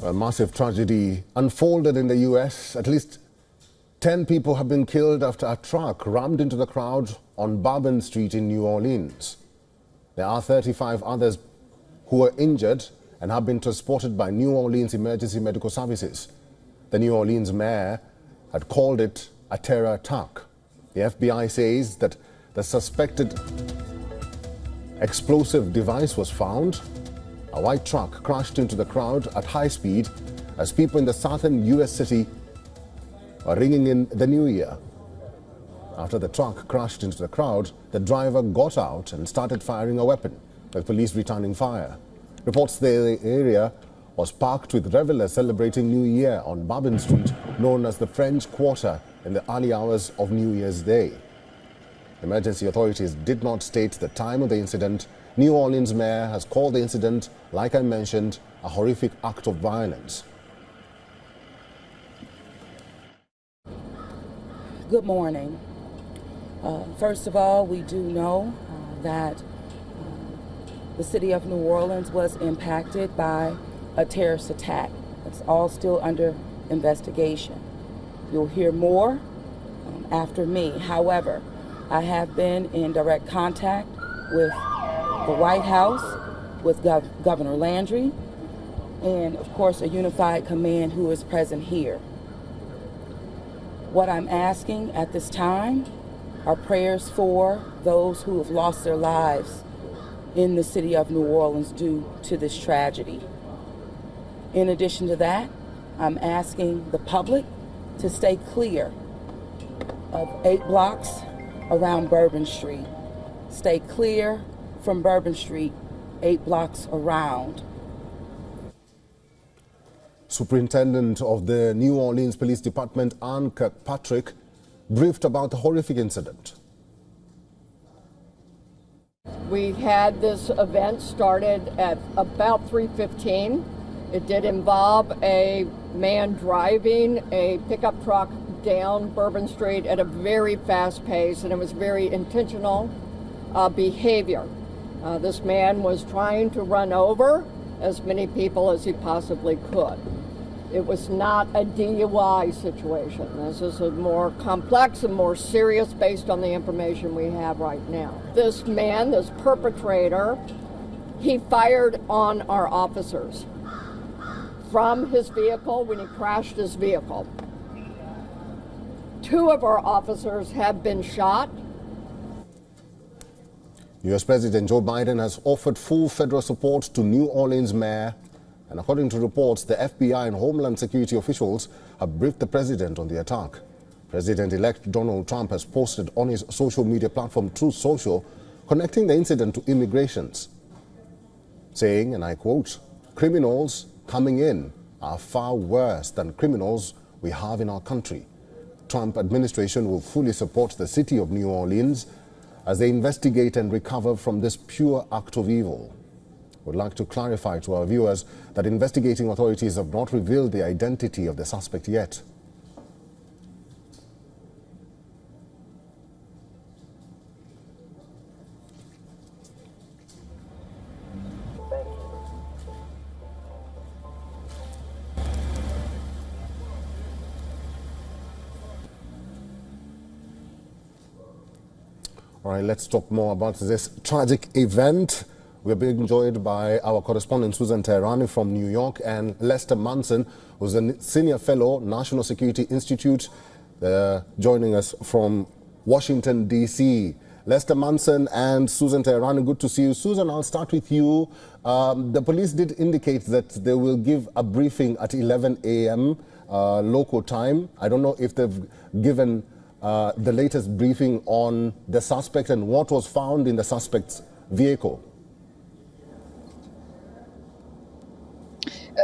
A massive tragedy unfolded in the U.S. At least 10 people have been killed after a truck rammed into the crowd on Bourbon Street in New Orleans. There are 35 others who were injured and have been transported by New Orleans Emergency Medical Services. The New Orleans mayor had called it a terror attack. The FBI says that the suspected explosive device was found. A white truck crashed into the crowd at high speed as people in the southern U.S. city were ringing in the new year. After the truck crashed into the crowd, the driver got out and started firing a weapon, with police returning fire. Reports the area was packed with revelers celebrating New Year on Bourbon Street, known as the French Quarter, in the early hours of New Year's Day. Emergency authorities did not state the time of the incident. New Orleans mayor has called the incident, like I mentioned, a horrific act of violence. Good morning. First of all, we do know that the city of New Orleans was impacted by a terrorist attack. It's all still under investigation. You'll hear more after me. However, I have been in direct contact with the White House, with Governor Landry, and of course a unified command who is present here. What I'm asking at this time are prayers for those who have lost their lives in the city of New Orleans due to this tragedy. In addition to that, I'm asking the public to stay clear of 8 blocks around Bourbon Street. Stay clear from Bourbon Street, 8 blocks around. Superintendent of the New Orleans Police Department, Ann Kirkpatrick, briefed about the horrific incident. We had this event started at about 3:15. It did involve a man driving a pickup truck down Bourbon Street at a very fast pace, and it was very intentional behavior. This man was trying to run over as many people as he possibly could. It was not a DUI situation. This is a more complex and more serious based on the information we have right now. This man, this perpetrator, he fired on our officers from his vehicle when he crashed his vehicle. 2 of our officers have been shot. U.S. President Joe Biden has offered full federal support to New Orleans mayor, and according to reports, the FBI and Homeland Security officials have briefed the president on the attack. President-elect Donald Trump has posted on his social media platform Truth Social, connecting the incident to immigrations, saying, and I quote, "Criminals coming in are far worse than criminals we have in our country. Trump administration will fully support the city of New Orleans as they investigate and recover from this pure act of evil." Would like to clarify to our viewers that investigating authorities have not revealed the identity of the suspect yet. All right, let's talk more about this tragic event. We're being joined by our correspondent Susan Teherani from New York and Lester Munson, who's a senior fellow, National Security Institute, joining us from Washington, D.C. Lester Munson and Susan Teherani, good to see you. Susan, I'll start with you. The police did indicate that they will give a briefing at 11 a.m. Local time. I don't know if they've given the latest briefing on the suspect and what was found in the suspect's vehicle.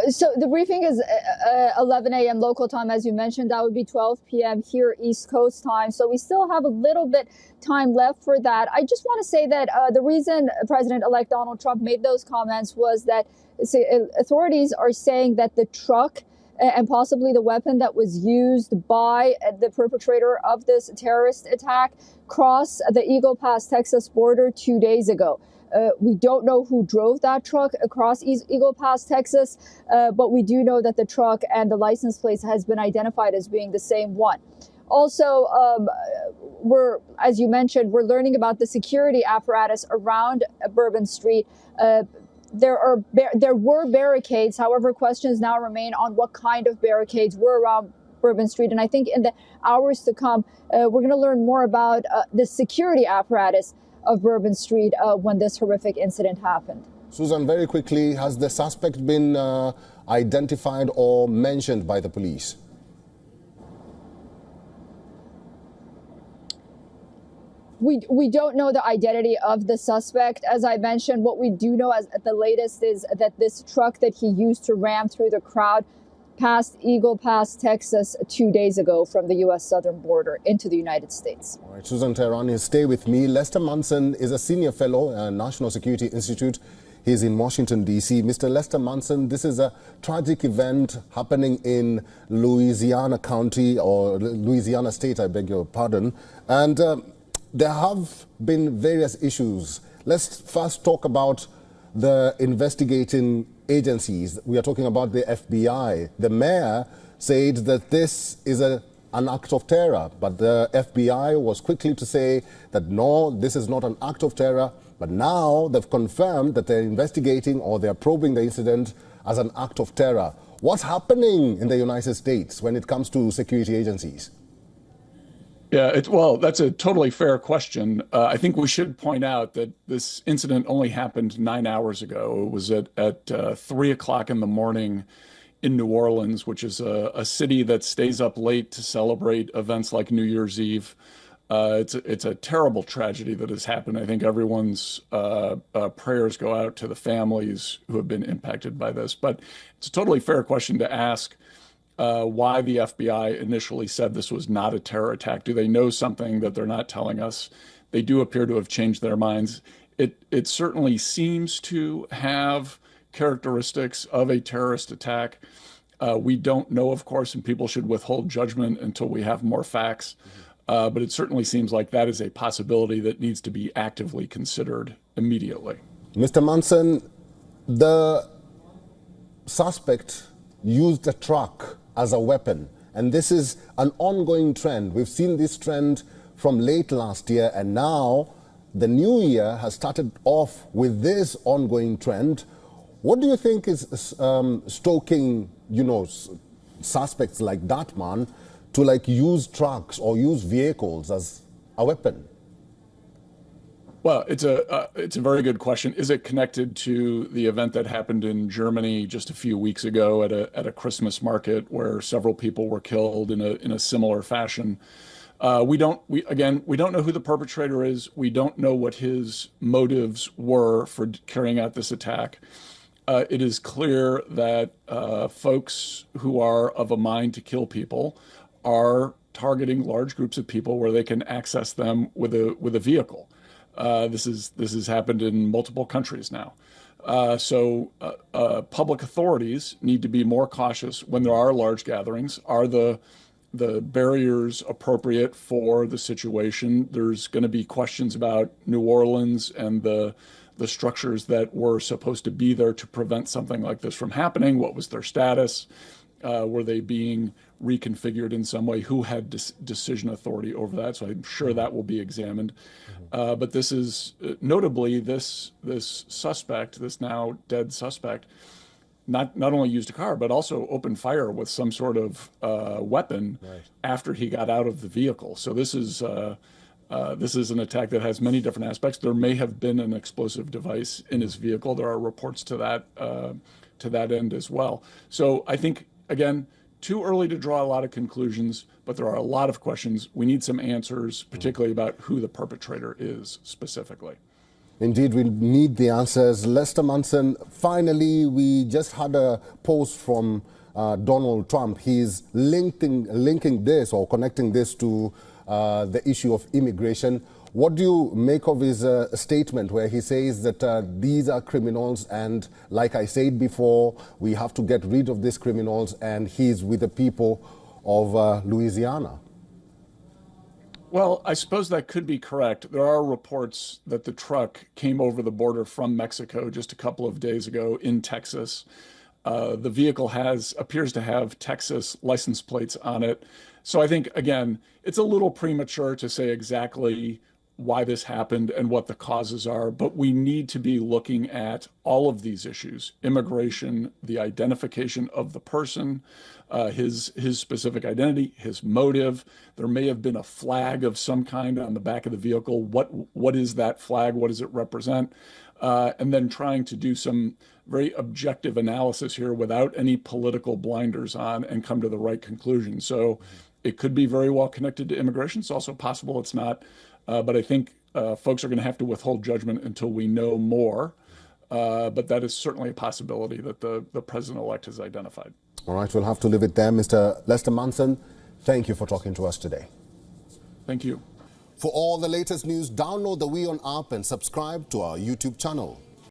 So the briefing is 11 a.m. local time, as you mentioned. That would be 12 p.m. here East Coast time. So we still have a little bit time left for that. I just want to say that the reason President-elect Donald Trump made those comments was that authorities are saying that the truck and possibly the weapon that was used by the perpetrator of this terrorist attack crossed the Eagle Pass, Texas border 2 days ago. We don't know who drove that truck across Eagle Pass, Texas, but we do know that the truck and the license plate has been identified as being the same one. Also, as you mentioned, we're learning about the security apparatus around Bourbon Street. There were barricades. However, questions now remain on what kind of barricades were around Bourbon Street. And I think in the hours to come, we're going to learn more about the security apparatus of Bourbon Street when this horrific incident happened. Susan, very quickly, has the suspect been identified or mentioned by the police? We don't know the identity of the suspect. As I mentioned, what we do know at the latest is that this truck that he used to ram through the crowd passed Eagle Pass, Texas 2 days ago from the U.S. southern border into the United States. All right, Susan Tehrani, stay with me. Lester Munson is a senior fellow at National Security Institute. He's in Washington, D.C. Mr. Lester Munson, this is a tragic event happening in Louisiana County, or Louisiana State, I beg your pardon. And there have been various issues. Let's first talk about the investigating agencies. We are talking about the FBI. The mayor said that this is an act of terror, but the FBI was quickly to say that no, this is not an act of terror, but now they've confirmed that they're investigating or they're probing the incident as an act of terror. What's happening in the United States when it comes to security agencies? Yeah, well, that's a totally fair question. I think we should point out that this incident only happened 9 hours ago. It was at 3 o'clock in the morning in New Orleans, which is a city that stays up late to celebrate events like New Year's Eve. It's a terrible tragedy that has happened. I think everyone's prayers go out to the families who have been impacted by this. But it's a totally fair question to ask. Why the FBI initially said this was not a terror attack. Do they know something that they're not telling us? They do appear to have changed their minds. It certainly seems to have characteristics of a terrorist attack. We don't know, of course, and people should withhold judgment until we have more facts. But it certainly seems like that is a possibility that needs to be actively considered immediately. Mr. Munson, the suspect used a truck as a weapon, and this is an ongoing trend. We've seen this trend from late last year, and now the new year has started off with this ongoing trend. What do you think is stoking, suspects like that man to use trucks or use vehicles as a weapon? Well, it's a very good question. Is it connected to the event that happened in Germany just a few weeks ago at a Christmas market where several people were killed in a similar fashion? We don't know who the perpetrator is. We don't know what his motives were for carrying out this attack. It is clear that folks who are of a mind to kill people are targeting large groups of people where they can access them with a vehicle. This has happened in multiple countries now. So public authorities need to be more cautious when there are large gatherings. Are the barriers appropriate for the situation? There's going to be questions about New Orleans and the structures that were supposed to be there to prevent something like this from happening. What was their status? Were they being reconfigured in some way? Who had decision authority over that? So I'm sure that will be examined. But this is notably this suspect, this now dead suspect, not only used a car but also opened fire with some sort of weapon after he got out of the vehicle. So this is an attack that has many different aspects. There may have been an explosive device in his vehicle. There are reports to that end as well. So I think, again, too early to draw a lot of conclusions, but there are a lot of questions. We need some answers, particularly about who the perpetrator is specifically. Indeed, we need the answers. Lester Munson, finally, we just had a post from Donald Trump. He's linking this or connecting this to the issue of immigration. What do you make of his statement where he says that these are criminals and, like I said before, we have to get rid of these criminals, and he's with the people of Louisiana? Well, I suppose that could be correct. There are reports that the truck came over the border from Mexico just a couple of days ago in Texas. The vehicle appears to have Texas license plates on it. So I think, again, it's a little premature to say exactly why this happened and what the causes are, but we need to be looking at all of these issues: immigration, the identification of the person, his specific identity, his motive. There may have been a flag of some kind on the back of the vehicle. What is that flag? What does it represent? And then trying to do some very objective analysis here without any political blinders on and come to the right conclusion. So it could be very well connected to immigration. It's also possible it's not. But I think folks are going to have to withhold judgment until we know more. But that is certainly a possibility that the president-elect has identified. All right, we'll have to leave it there. Mr. Lester Manson, thank you for talking to us today. Thank you. For all the latest news, download the WION app and subscribe to our YouTube channel.